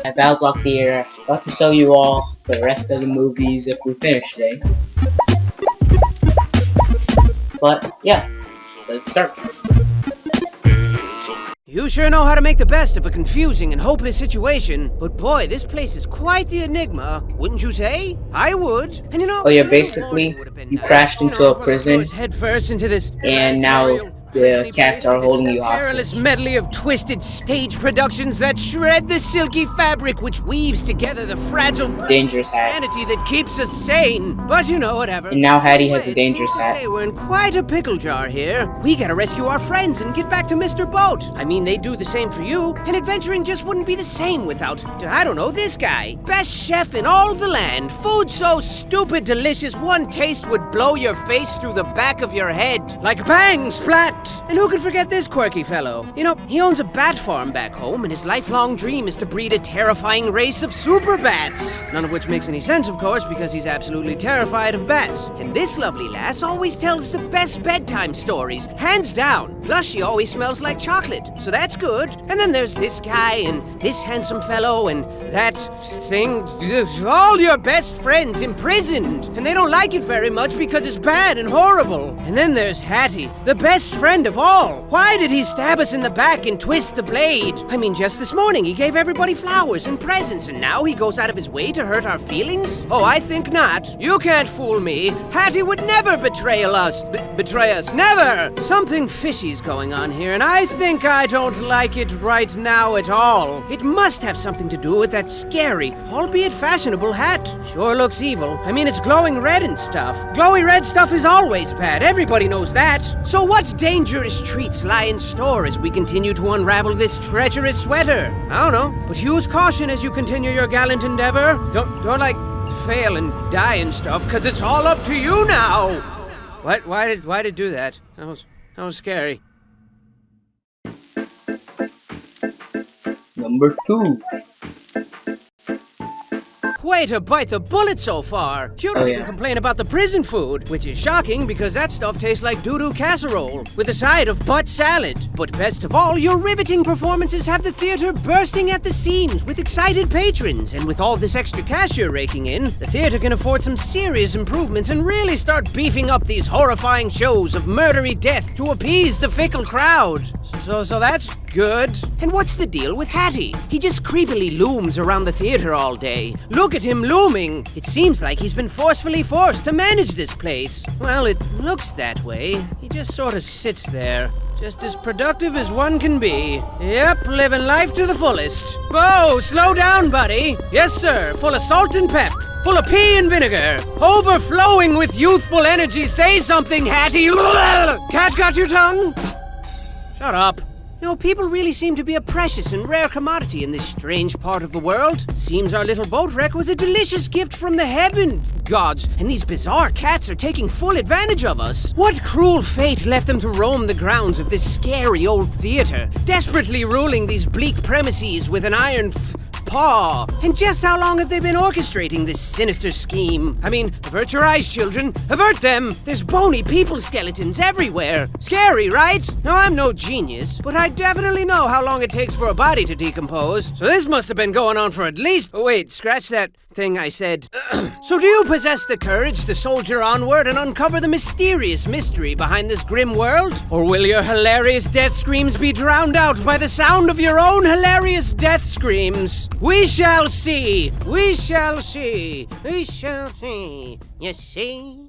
At Valblock here, about to show you all the rest of the movies if we finish today. But yeah, let's start. You sure know how to make the best of a confusing and hopeless situation, but boy, this place is quite the enigma, wouldn't you say? I would. And you know, Oh yeah, basically, you crashed into a prison, head first into this and now the cats are holding you perilous hostage. medley of twisted stage productions that shred the silky fabric which weaves together the fragile Dangerous hat. sanity that keeps us sane. But you know, whatever. And now Hattie has a Anyway, dangerous it's safe to hat. say we're in quite a pickle jar here. We gotta rescue our friends and get back to Mr. Boat. I mean, they do the same for you, and adventuring just wouldn't be the same without, I don't know, this guy. Best chef in all the land. Food so stupid delicious, one taste would blow your face through the back of your head. Like bang, splat! And who could forget this quirky fellow? You know, he owns a bat farm back home, and his lifelong dream is to breed a terrifying race of super bats. None of which makes any sense, of course, because he's absolutely terrified of bats. And this lovely lass always tells the best bedtime stories, hands down. Plus, she always smells like chocolate, so that's good. And then there's this guy, and this handsome fellow, and that thing. All your best friends imprisoned, and they don't like it very much because it's bad and horrible. And then there's Hattie, the best friend of all. Why did he stab us in the back and twist the blade? I mean, just this morning he gave everybody flowers and presents, and now he goes out of his way to hurt our feelings? Oh, I think not. You can't fool me. Hattie would never betray us. Betray us. Never! Something fishy's going on here, and I think I don't like it right now at all. It must have something to do with that scary, albeit fashionable hat. Sure looks evil. I mean, it's glowing red and stuff. Glowy red stuff is always bad. Everybody knows that. So what dangerous treats lie in store as we continue to unravel this treacherous sweater? I don't know, but use caution as you continue your gallant endeavor. Don't like fail and die and stuff, cause it's all up to you now. What? Why did it do that? That was scary. Number 2. Way to bite the bullet so far! You don't even complain about the prison food, which is shocking because that stuff tastes like doo-doo casserole, with a side of butt salad. But best of all, your riveting performances have the theater bursting at the seams with excited patrons, and with all this extra cash you're raking in, the theater can afford some serious improvements and really start beefing up these horrifying shows of murdery death to appease the fickle crowd. So that's good. And what's the deal with Hattie? He just creepily looms around the theater all day. Look at him looming. It seems like he's been forcefully forced to manage this place. Well, it looks that way. He just sort of sits there. Just as productive as one can be. Yep, living life to the fullest. Whoa, slow down, buddy. Yes, sir, full of salt and pep. Full of pea and vinegar. Overflowing with youthful energy. Say something, Hattie. Cat got your tongue? Shut up. You know, people really seem to be a precious and rare commodity in this strange part of the world. Seems our little boat wreck was a delicious gift from the heaven gods, and these bizarre cats are taking full advantage of us. What cruel fate left them to roam the grounds of this scary old theater, desperately ruling these bleak premises with an iron paw? And just how long have they been orchestrating this sinister scheme? I mean, avert your eyes, children. Avert them! There's bony people skeletons everywhere. Scary, right? Now, I'm no genius, but I definitely know how long it takes for a body to decompose. So this must have been going on for at least... Oh, wait, scratch that thing I said. So do you possess the courage to soldier onward and uncover the mysterious mystery behind this grim world? Or will your hilarious death screams be drowned out by the sound of your own hilarious death screams? We shall see! We shall see! We shall see! You see?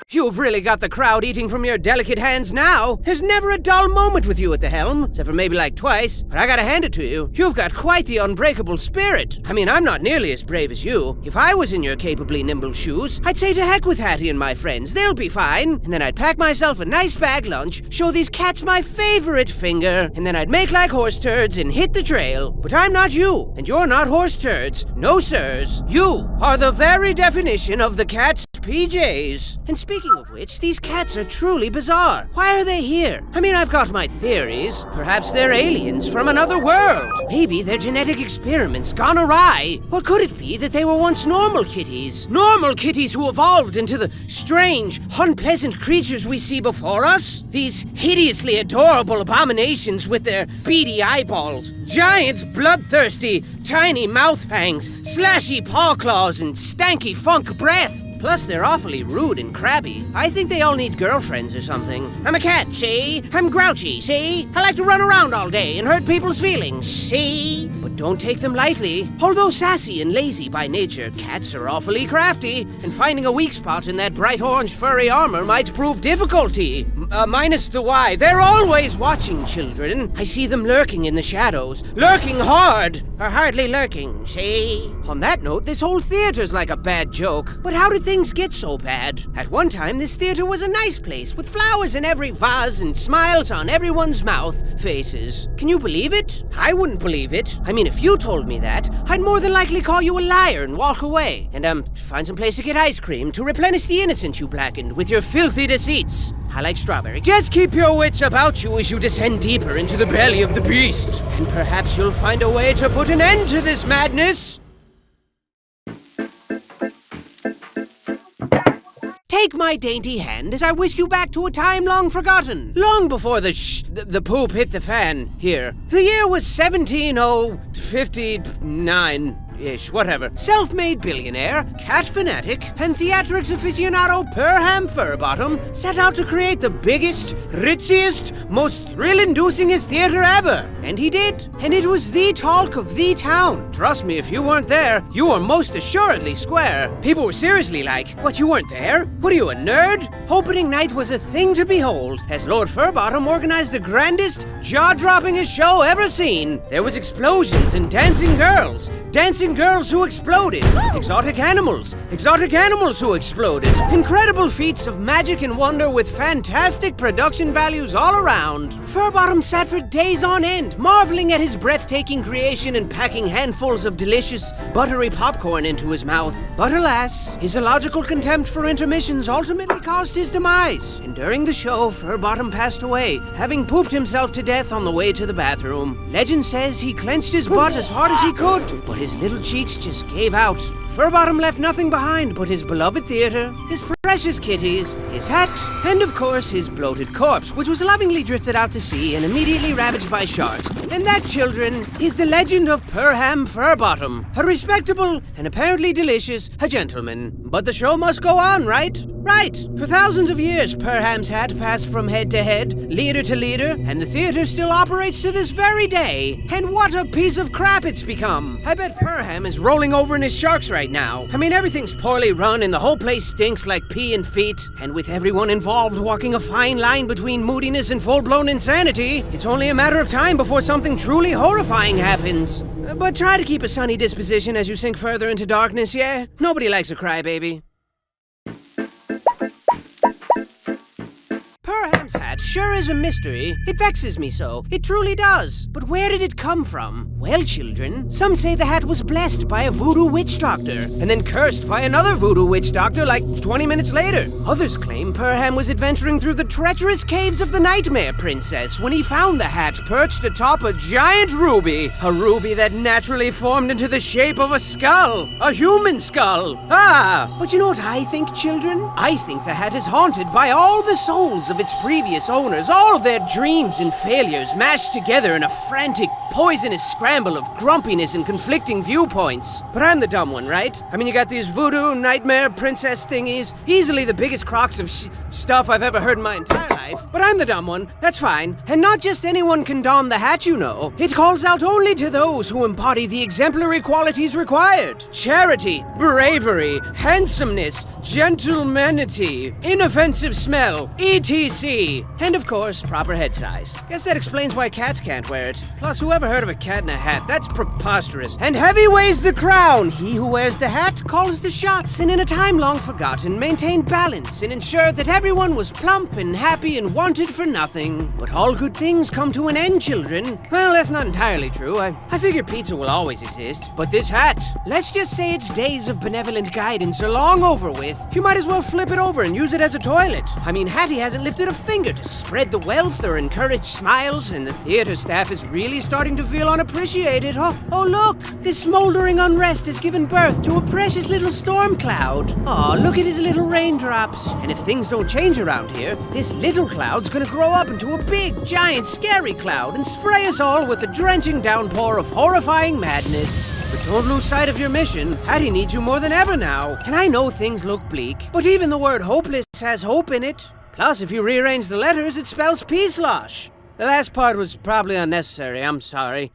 You've really got the crowd eating from your delicate hands now. There's never a dull moment with you at the helm, except for maybe like twice, but I gotta hand it to you. You've got quite the unbreakable spirit. I mean, I'm not nearly as brave as you. If I was in your capably nimble shoes, I'd say to heck with Hattie and my friends. They'll be fine. And then I'd pack myself a nice bag lunch, show these cats my favorite finger, and then I'd make like horse turds and hit the trail. But I'm not you, and you're not horse turds. No, sirs. You are the very definition of the cat's PJs. And speaking Speaking of which, these cats are truly bizarre. Why are they here? I mean, I've got my theories. Perhaps they're aliens from another world. Maybe their genetic experiments gone awry. Or could it be that they were once normal kitties? Normal kitties who evolved into the strange, unpleasant creatures we see before us? These hideously adorable abominations with their beady eyeballs, giant, bloodthirsty, tiny mouth fangs, slashy paw claws, and stanky funk breath. Plus, they're awfully rude and crabby. I think they all need girlfriends or something. I'm a cat, see? I'm grouchy, see? I like to run around all day and hurt people's feelings, see? But don't take them lightly. Although sassy and lazy by nature, cats are awfully crafty, and finding a weak spot in that bright orange furry armor might prove difficulty. Minus the why. They're always watching, children. I see them lurking in the shadows. Lurking hard! Or hardly lurking, see? On that note, this whole theater's like a bad joke. But how did things get so bad? At one time, this theater was a nice place with flowers in every vase and smiles on everyone's faces. Can you believe it? I wouldn't believe it. I mean, if you told me that, I'd more than likely call you a liar and walk away. And, find some place to get ice cream to replenish the innocence you blackened with your filthy deceits. I like strawberry. Just keep your wits about you as you descend deeper into the belly of the beast. And perhaps you'll find a way to put an end to this madness. Take my dainty hand as I whisk you back to a time long forgotten, long before the poop hit the fan here. The year was 17059-ish, whatever. Self-made billionaire, cat fanatic, and theatrics aficionado Perham Furbottom set out to create the biggest, ritziest, most thrill-inducingest theater ever. And he did. And it was the talk of the town. Trust me, if you weren't there, you were most assuredly square. People were seriously like, what, you weren't there? What are you, a nerd? Opening night was a thing to behold, as Lord Furbottom organized the grandest, jaw-droppingest show ever seen. There was explosions and dancing girls who exploded, exotic animals who exploded, incredible feats of magic and wonder with fantastic production values all around. Furbottom sat for days on end, marveling at his breathtaking creation and packing handfuls of delicious, buttery popcorn into his mouth. But alas, his illogical contempt for intermissions ultimately caused his demise, and during the show, Furbottom passed away, having pooped himself to death on the way to the bathroom. Legend says he clenched his butt as hard as he could, but his little cheeks just gave out. Furbottom left nothing behind but his beloved theater, his precious kitties, his hat, and of course his bloated corpse, which was lovingly drifted out to sea and immediately ravaged by sharks. And that, children, is the legend of Perham Furbottom, a respectable and apparently delicious gentleman. But the show must go on, right? Right. For thousands of years, Perham's hat passed from head to head, leader to leader, and the theater still operates to this very day. And what a piece of crap it's become. I bet Perham is rolling over in his sharks right now. I mean, everything's poorly run and the whole place stinks like pee and feet. And with everyone involved walking a fine line between moodiness and full-blown insanity, it's only a matter of time before something truly horrifying happens. But try to keep a sunny disposition as you sink further into darkness, yeah? Nobody likes a crybaby. Perham's hat sure is a mystery. It vexes me so. It truly does. But where did it come from? Well, children, some say the hat was blessed by a voodoo witch doctor, and then cursed by another voodoo witch doctor like 20 minutes later. Others claim Perham was adventuring through the treacherous caves of the Nightmare Princess when he found the hat perched atop a giant ruby. A ruby that naturally formed into the shape of a skull. A human skull. But you know what I think, children? I think the hat is haunted by all the souls of its previous owners, all of their dreams and failures mashed together in a frantic, poisonous scramble of grumpiness and conflicting viewpoints. But I'm the dumb one, right? I mean, you got these voodoo nightmare princess thingies, easily the biggest crocs of stuff I've ever heard in my entire life. But I'm the dumb one, that's fine. And not just anyone can don the hat, you know. It calls out only to those who embody the exemplary qualities required. Charity, bravery, handsomeness, gentlemanity, inoffensive smell, etc. And of course, proper head size. Guess that explains why cats can't wear it. Plus, whoever heard of a cat in a hat? That's preposterous. And heavy weighs the crown. He who wears the hat calls the shots, and in a time long forgotten, maintained balance and ensured that everyone was plump and happy and wanted for nothing. But all good things come to an end, children. Well, that's not entirely true. I figure pizza will always exist. But this hat, let's just say its days of benevolent guidance are long over with, with. You might as well flip it over and use it as a toilet. I mean, Hattie hasn't lifted a finger to spread the wealth or encourage smiles, and the theater staff is really starting to feel unappreciated. Oh look! This smoldering unrest has given birth to a precious little storm cloud. Oh, look at his little raindrops. And if things don't change around here, this little cloud's gonna grow up into a big, giant, scary cloud and spray us all with a drenching downpour of horrifying madness. But don't lose sight of your mission. Hattie needs you more than ever now. And I know things look bleak, but even the word hopeless has hope in it. Plus, if you rearrange the letters, it spells peace-losh. The last part was probably unnecessary, I'm sorry.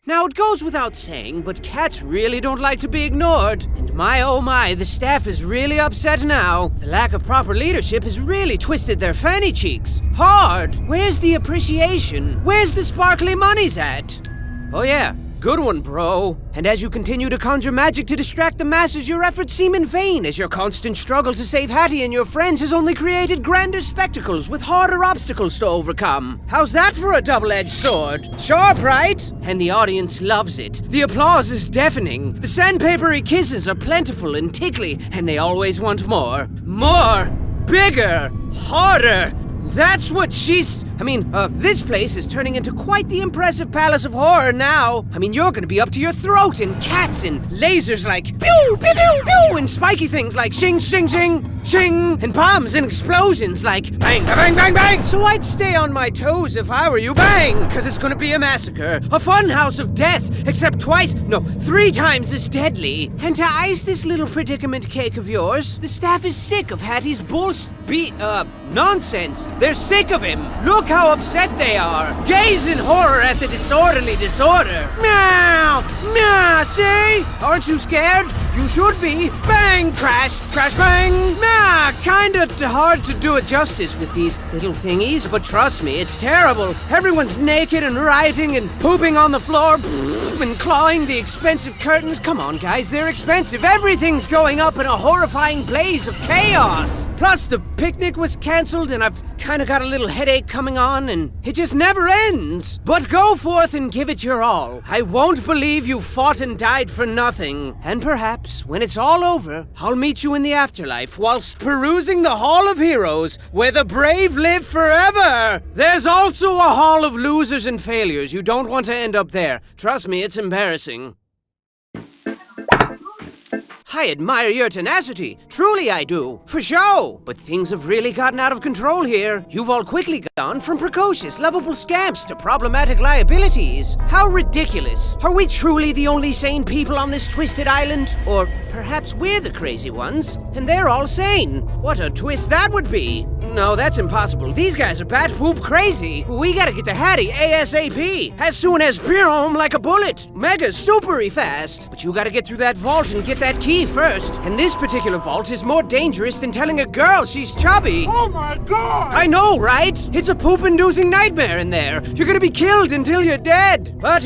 Now, it goes without saying, but cats really don't like to be ignored. And my oh my, the staff is really upset now. The lack of proper leadership has really twisted their fanny cheeks. Hard! Where's the appreciation? Where's the sparkly monies at? Oh yeah, good one, bro. And as you continue to conjure magic to distract the masses, your efforts seem in vain, as your constant struggle to save Hattie and your friends has only created grander spectacles with harder obstacles to overcome. How's that for a double-edged sword? Sharp, right? And the audience loves it. The applause is deafening. The sandpapery kisses are plentiful and tickly, and they always want more. More! Bigger! Harder! That's what this place is turning into quite the impressive palace of horror now. I mean, you're gonna be up to your throat in cats and lasers like pew, pew, pew, pew, and spiky things like shing, shing, shing, shing, and bombs and explosions like bang, bang, bang, bang. So I'd stay on my toes if I were you, bang, because it's gonna be a massacre, a funhouse of death, except 3 times as deadly. And to ice this little predicament cake of yours, the staff is sick of Hattie's nonsense. They're sick of him. Look how upset they are. Gaze in horror at the disorderly disorder. Meow! Meow! See? Aren't you scared? You should be. Bang! Crash! Crash! Bang! Meow! Kinda hard to do it justice with these little thingies, but trust me, it's terrible. Everyone's naked and rioting and pooping on the floor and clawing the expensive curtains. Come on, guys, they're expensive. Everything's going up in a horrifying blaze of chaos. Plus, the picnic was cancelled, and I've kinda got a little headache coming on, and it just never ends. But go forth and give it your all. I won't believe you fought and died for nothing. And perhaps, when it's all over, I'll meet you in the afterlife whilst perusing the Hall of Heroes, where the brave live forever. There's also a Hall of Losers and Failures. You don't want to end up there. Trust me, it's embarrassing. I admire your tenacity. Truly I do. For show. But things have really gotten out of control here. You've all quickly gone from precocious, lovable scamps to problematic liabilities. How ridiculous. Are we truly the only sane people on this twisted island? Or perhaps we're the crazy ones, and they're all sane. What a twist that would be. No, that's impossible. These guys are bat poop crazy. We gotta get to Hattie ASAP. As soon as home like a bullet. Mega supery fast. But you gotta get through that vault and get that key first. And this particular vault is more dangerous than telling a girl she's chubby. Oh my god! I know, right? It's a poop-inducing nightmare in there. You're gonna be killed until you're dead. But,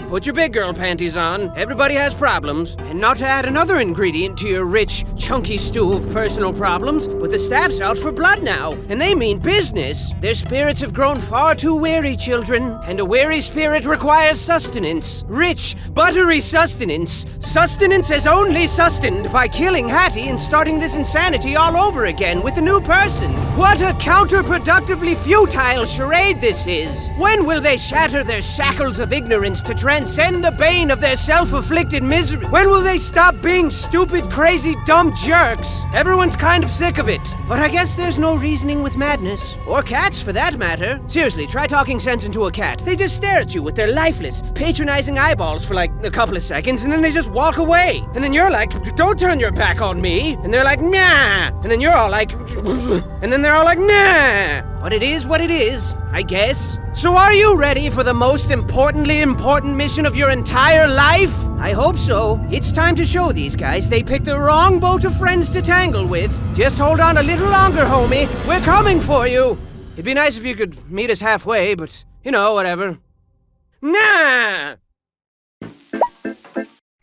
put your big girl panties on. Everybody has problems. And not to add another ingredient to your rich, chunky stew of personal problems, but the staff's out for blood now. And they mean business. Their spirits have grown far too weary, children. And a weary spirit requires sustenance. Rich, buttery sustenance. Sustenance as only sustained by killing Hattie and starting this insanity all over again with a new person. What a counterproductively futile charade this is. When will they shatter their shackles of ignorance to transcend the bane of their self-afflicted misery? When will they stop being stupid, crazy, dumb jerks? Everyone's kind of sick of it. But I guess there's no reasoning with madness. Or cats, for that matter. Seriously, try talking sense into a cat. They just stare at you with their lifeless, patronizing eyeballs for like a couple of seconds, and then they just walk away. And then you're like, don't turn your back on me. And they're like, nah. And then you're all like, and then they're all like, nah. But it is what it is, I guess. So are you ready for the most importantly important mission of your entire life? I hope so. It's time to show these guys they picked the wrong boat of friends to tangle with. Just hold on a little longer, homie. We're coming for you. It'd be nice if you could meet us halfway, but, whatever. Nah!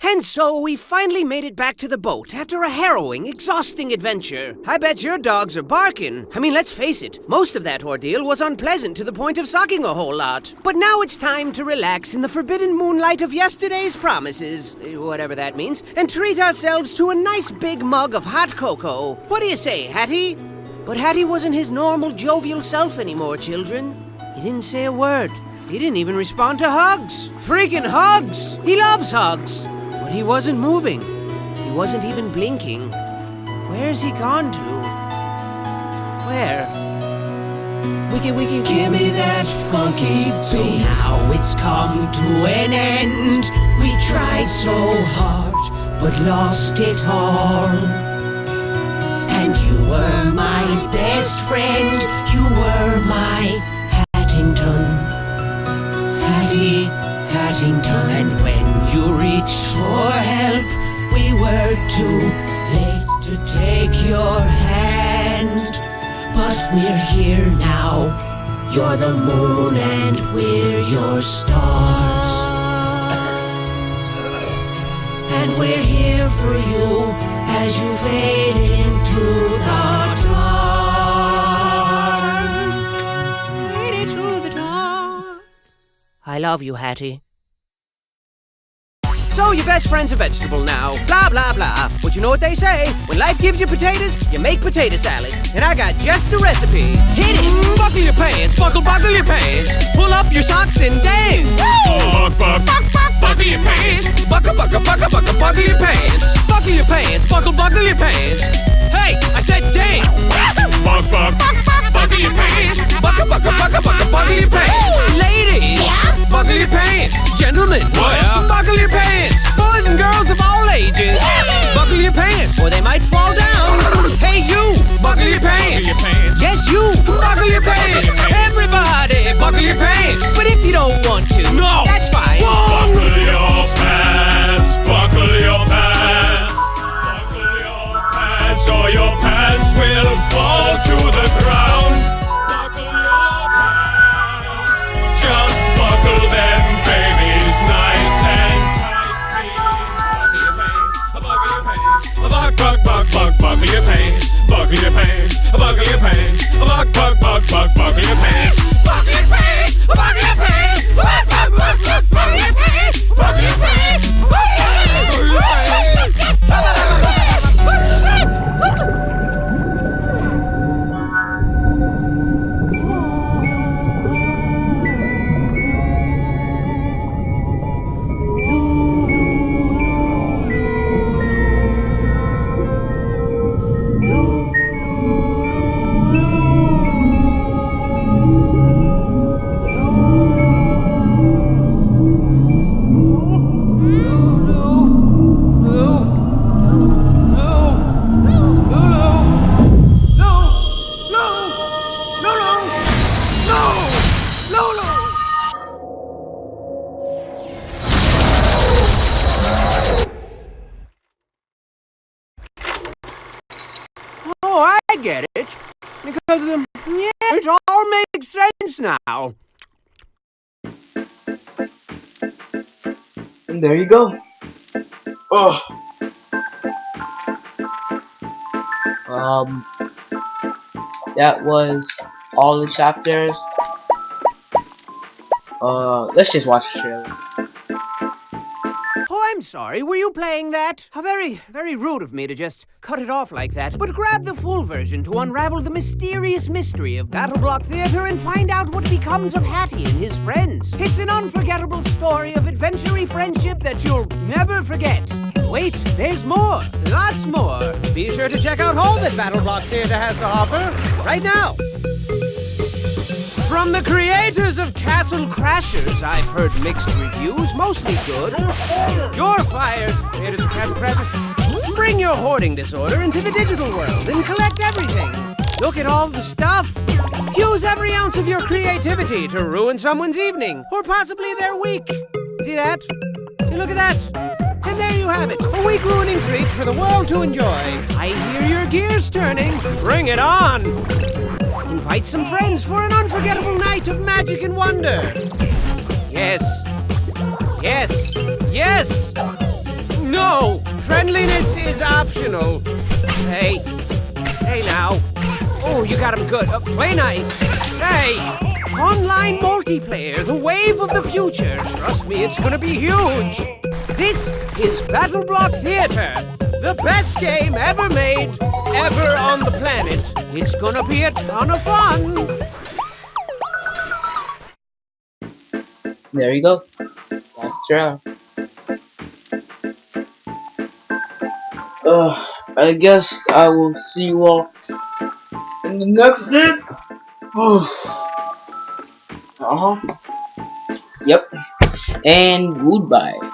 And so we finally made it back to the boat after a harrowing, exhausting adventure. I bet your dogs are barking. I mean, let's face it, most of that ordeal was unpleasant to the point of sucking a whole lot. But now it's time to relax in the forbidden moonlight of yesterday's promises, whatever that means, and treat ourselves to a nice big mug of hot cocoa. What do you say, Hattie? But Hattie wasn't his normal jovial self anymore, children. He didn't say a word. He didn't even respond to hugs. Freaking hugs! He loves hugs. But he wasn't moving. He wasn't even blinking. Where's he gone to? Where? Wiki, give me that funky beat. So now it's come to an end. We tried so hard, but lost it all. And you were my best friend. You were my Hattington. Hattington. And when you reached for help, we were too late to take your hand. But we're here now. You're the moon and we're your stars. And we're here for you as you fade into the dark. Fade into the dark. I love you, Hattie. So your best friend's a vegetable now. Blah, blah, blah. But you know what they say? When life gives you potatoes, you make potato salad. And I got just the recipe. Hit it! Buckle your pants, buckle your pants. Pull up your socks and dance. Buckle your pants. Buckle your pants. Buckle your pants, buckle your pants. Hey, I said dance. Buckle your pants. Buckle your pants. Ladies, buckle your pants. Gentlemen, buckle your pants. Boys and girls of all ages, buckle your pants or they might fall down. Hey you, buckle your pants. Yes you, buckle your pants. Everybody, buckle your pants. But if you don't want to, no, that's fine. Buckle your pants, buckle your pants. Buckle your pants or your pants will fall to the ground. Buckle your pants, just buckle them babies nice and tight, please. Buckle your pants, buckle your pants. Buckle your pants, buckle your pants. Buckle your pants. Buckle your pants, buckle your pants. Buckle your pants, buckle your pants. Buckle your Oh, I get it. Because it all makes sense now. And there you go. Oh. That was all the chapters. Let's just watch the trailer. Oh, I'm sorry. Were you playing that? How very, very rude of me to just cut it off like that. But grab the full version to unravel the mysterious mystery of Battle Block Theater and find out what becomes of Hattie and his friends. It's an unforgettable story of adventure-y friendship that you'll never forget. And wait, there's more. Lots more. Be sure to check out all that Battle Block Theater has to offer right now. From the creators of Castle Crashers, I've heard mixed reviews, mostly good. You're fired, creators of Castle Crashers. Bring your hoarding disorder into the digital world and collect everything. Look at all the stuff. Use every ounce of your creativity to ruin someone's evening, or possibly their week. See that? See, look at that. And there you have it, a week-ruining treat for the world to enjoy. I hear your gears turning. Bring it on. Invite some friends for an unforgettable night of magic and wonder. Yes. Yes. Yes. No! Friendliness is optional. Hey. Hey now. Oh, you got him good. Play nice. Hey! Online multiplayer, the wave of the future. Trust me, it's gonna be huge. This is Battle Block Theater. The best game ever made, ever on the planet. It's gonna be a ton of fun. There you go. Last round. I guess I will see you all in the next bit. Yep. And goodbye.